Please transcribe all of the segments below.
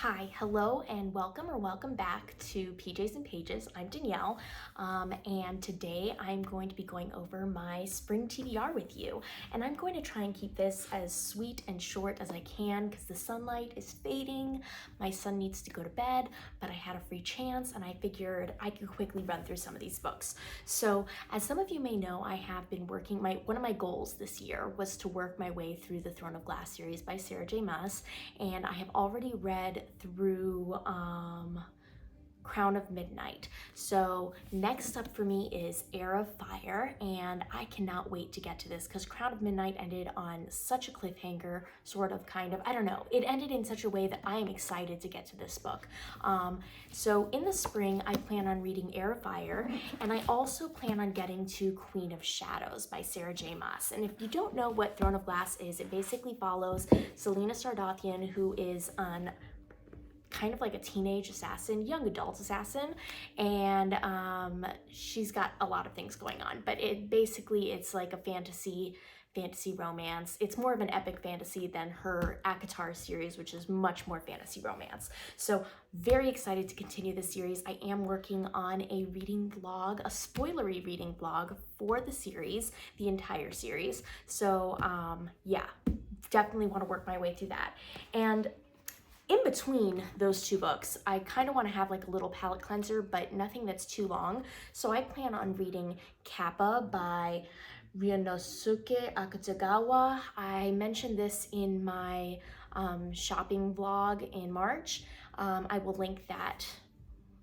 Hi, hello, and welcome back to PJs and Pages. I'm Danielle, and today I'm going to be going over my Spring TBR with you. And I'm going to try and keep this as sweet and short as I can because the sunlight is fading. My son needs to go to bed, but I had a free chance and I figured I could quickly run through some of these books. So, as some of you may know, I have been working, one of my goals this year was to work my way through the Throne of Glass series by Sara J Maas, and I have already read through Crown of Midnight. So next up for me is Heir of Fire, and I cannot wait to get to this because Crown of Midnight ended on such a cliffhanger, I don't know, it ended in such a way that I am excited to get to this book. So in the spring, I plan on reading Heir of Fire, and I also plan on getting to Queen of Shadows by Sara J Maas. And if you don't know what Throne of Glass is, it basically follows Selena Sardathian, who is an kind of like a teenage assassin, young adult assassin, and she's got a lot of things going on, but it's like a fantasy romance. It's more of an epic fantasy than her Akatar series, which is much more fantasy romance. So very excited to continue this series. I am working on a reading vlog, a spoilery reading vlog for the series, the entire series. So yeah, definitely want to work my way through that. And in between those two books, I kind of want to have like a little palate cleanser, but nothing that's too long. So I plan on reading Kappa by Ryunosuke Akutagawa. I mentioned this in my shopping vlog in March. I will link that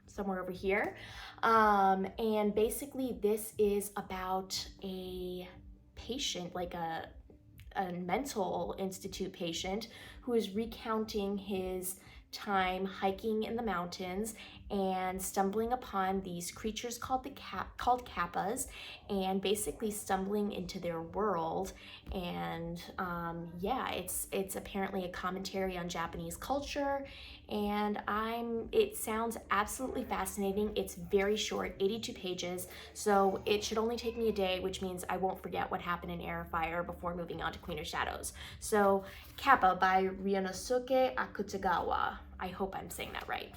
somewhere over here. And basically this is about a patient, like a mental institute patient who is recounting his time hiking in the mountains and stumbling upon these creatures called Kappas, and basically stumbling into their world. And yeah, it's apparently a commentary on Japanese culture, and it sounds absolutely fascinating. It's very short, 82 pages, so it should only take me a day, which means I won't forget what happened in Heir of Fire before moving on to Queen of Shadows. So Kappa by Ryunosuke Akutagawa. I hope I'm saying that right.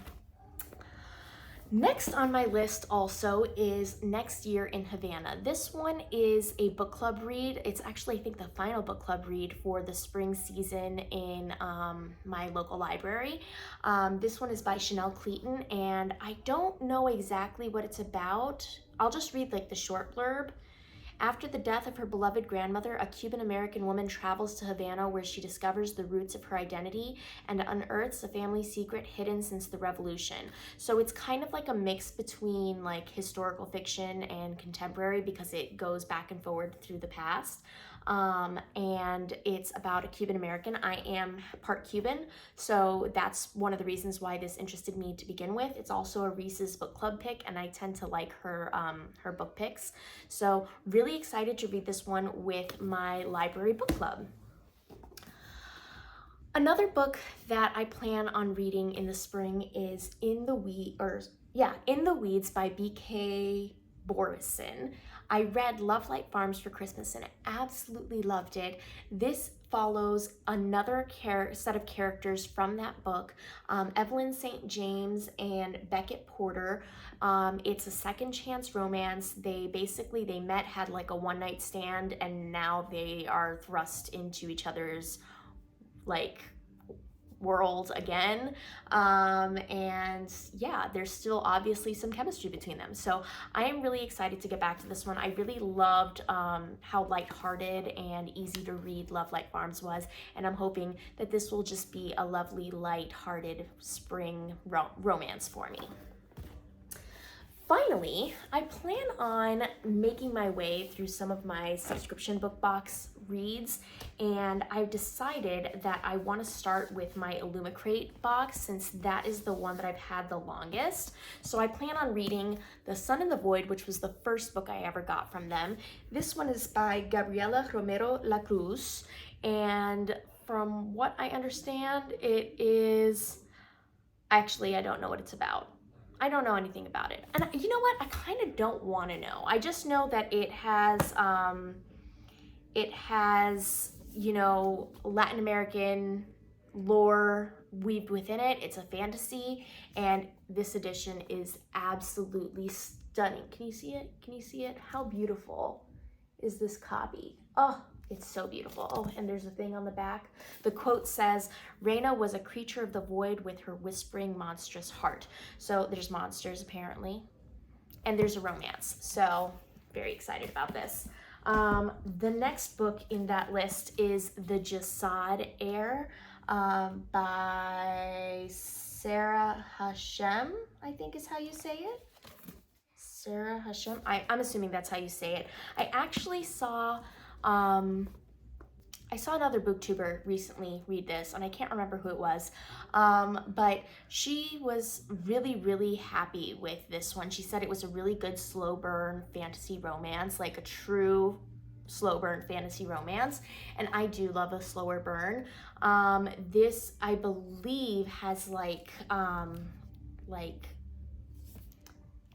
Next on my list also is Next Year in Havana. This one is a book club read. It's actually, I think, the final book club read for the spring season in my local library. This one is by Cleeton, and I don't know exactly what it's about. I'll just read like the short blurb. After the death of her beloved grandmother, a Cuban-American woman travels to Havana where she discovers the roots of her identity and unearths a family secret hidden since the revolution. So it's kind of like a mix between like historical fiction and contemporary because it goes back and forward through the past. And it's about a Cuban-American. I am part Cuban, so that's one of the reasons why this interested me to begin with. It's also a Reese's book club pick, and I tend to like her book picks. So really excited to read this one with my library book club. Another book that I plan on reading in the spring is In the Weeds by B K Borison. I read Love Light Farms for Christmas and I absolutely loved it. This follows another set of characters from that book, Evelyn St. James and Beckett Porter. It's a second chance romance. They met, had like a one-night stand, and now they are thrust into each other's like world again, and yeah, there's still obviously some chemistry between them, so I am really excited to get back to this one. I really loved how lighthearted and easy to read Love Light Farms was, and I'm hoping that this will just be a lovely lighthearted spring romance for me. Finally, I plan on making my way through some of my subscription book box reads, and I've decided that I want to start with my Illumicrate box since that is the one that I've had the longest. So I plan on reading The Sun and the Void, which was the first book I ever got from them. This one is by Gabriela Romero Lacruz, and from what I understand, it is... Actually, I don't know what it's about. I don't know anything about it. And you know what? I kind of don't want to know. I just know that it has, you know, Latin American lore weaved within it. It's a fantasy, and this edition is absolutely stunning. Can you see it? Can you see it? How beautiful is this copy? Oh, it's so beautiful. Oh, and there's a thing on the back. The quote says, Reina was a creature of the void with her whispering monstrous heart. So there's monsters apparently, and there's a romance. So very excited about this. The next book in that list is The Jasad Heir by Sara Hashem, I think is how you say it. Sara Hashem. I'm assuming that's how you say it. I actually saw another booktuber recently read this, and I can't remember who it was, but she was really, really happy with this one. She said it was a really good slow burn fantasy romance, like a true slow burn fantasy romance, and I do love a slower burn. This, I believe, has like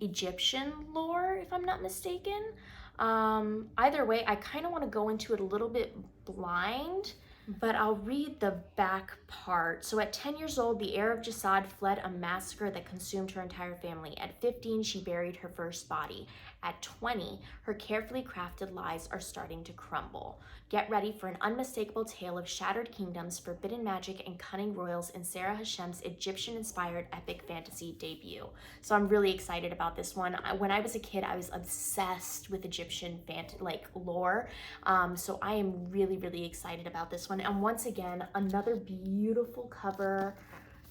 Egyptian lore, if I'm not mistaken. Either way, I kind of want to go into it a little bit blind, but I'll read the back part. So at 10 years old, the heir of Jasad fled a massacre that consumed her entire family. At 15, she buried her first body. At 20, her carefully crafted lies are starting to crumble. Get ready for an unmistakable tale of shattered kingdoms, forbidden magic, and cunning royals in Sara Hashem's Egyptian-inspired epic fantasy debut. So I'm really excited about this one. When I was a kid, I was obsessed with Egyptian lore. So I am really, really excited about this one. And once again, another beautiful cover.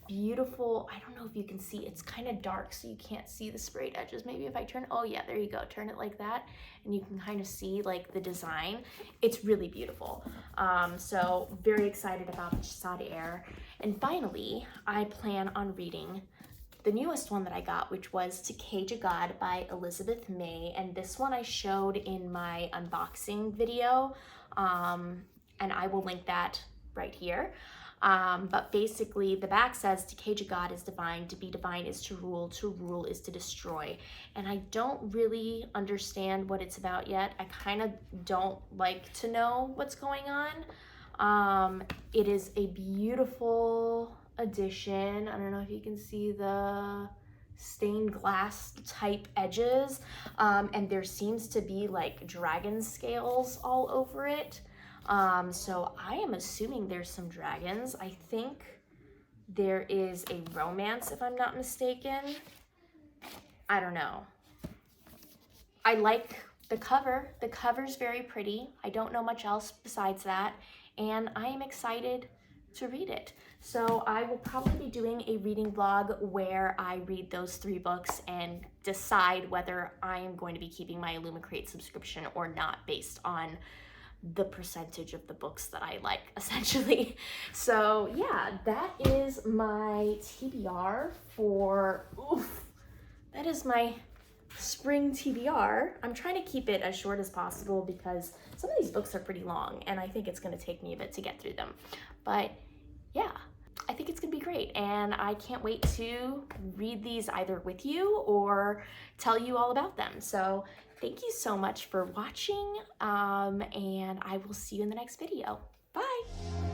Beautiful. I don't know if you can see, it's kind of dark so you can't see the sprayed edges. Maybe if I turn, oh yeah, there you go, turn it like that and you can kind of see like the design. It's really beautiful. So very excited about the Jasad Heir. And finally, I plan on reading the newest one that I got, which was To Cage a God by Elizabeth May, and this one I showed in my unboxing video, and I will link that right here. But basically the back says, to cage a god is divine, to be divine is to rule is to destroy. And I don't really understand what it's about yet. I kind of don't like to know what's going on. It is a beautiful edition. I don't know if you can see the stained glass type edges, and there seems to be like dragon scales all over it. So I am assuming there's some dragons. I think there is a romance, if I'm not mistaken. I don't know. I like the cover. The cover's very pretty. I don't know much else besides that, and I am excited to read it. So I will probably be doing a reading vlog where I read those 3 books and decide whether I am going to be keeping my Illumicrate subscription or not, based on the percentage of the books that I like, essentially. So yeah, that is my TBR for, that is my spring TBR. I'm trying to keep it as short as possible because some of these books are pretty long and I think it's gonna take me a bit to get through them. But yeah, I think it's gonna be great, and I can't wait to read these either with you or tell you all about them. So thank you so much for watching, and I will see you in the next video. Bye!